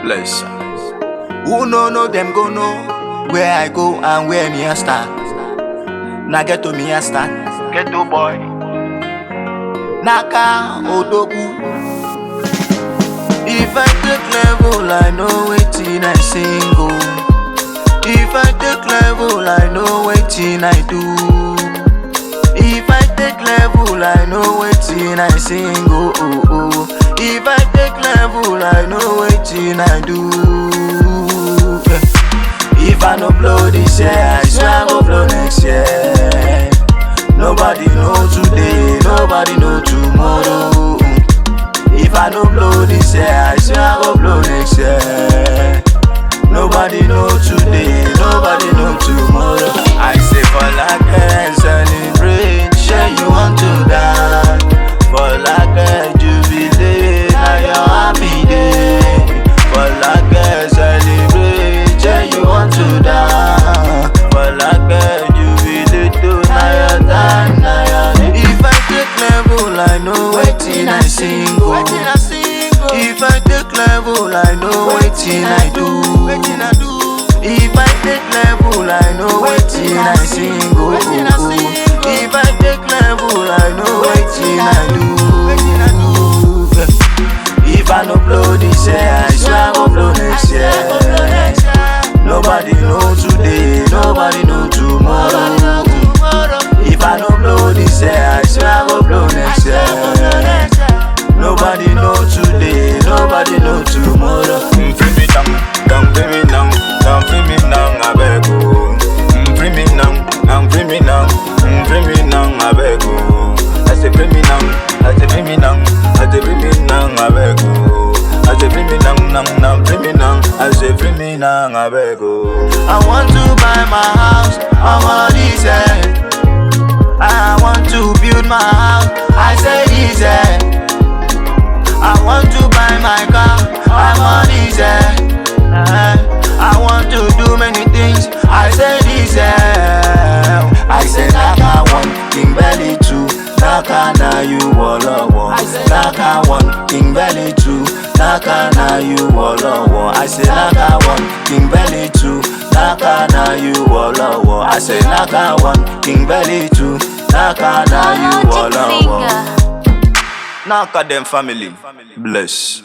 Bless. Who know them go know where I go and where me I start. Na get to me I start. Get to boy. Naka Odogu. If I take level, I know waiting I single. If I take level, I know waiting I do. If I take level, I know waiting I single. If I take level, I know waiting I do. If I no blow this year, I swear I go blow next year. Nobody know today, nobody know tomorrow. If I no blow this year, I swear I go blow next year. Nobody know today, nobody know tomorrow. I say for like a celebrate, share you want to dance. For like a jubilate, now your happy day. For like a celebrate, share you want to dance. For like a jubilate, now your time, now your day. If I take level, I know waiting I single. If I take level, I know waiting I do. If I take level, I know waiting I single. If I take level, I know waiting I do. If I no blow this year, I swear I go blow next year. Nobody know today, nobody know tomorrow. If I no blow this year, I swear I go blow next year. Nobody know today, nobody know tomorrow. Free me down, free me down, free me down, I beg you. Free me down, free me down, free me down, I beg you. I say free me down, I say free me down, I say free me down, I beg you. I say free me down, free me down, I say free me down, I beg you. I want to buy my house, I'm all easy. I want to build my house, I say easy. I want to buy my car, I'm on easy. I want to do many things, I say easy. I say Naka 1, King Belly 2, Naka na you wall. Naka 1, King Belly 2, Naka na you wall. I say Naka 1, King Belly 2, Naka na you wall. I say Naka 1, King Belly 2, Naka na you wall. Naka them family, bless.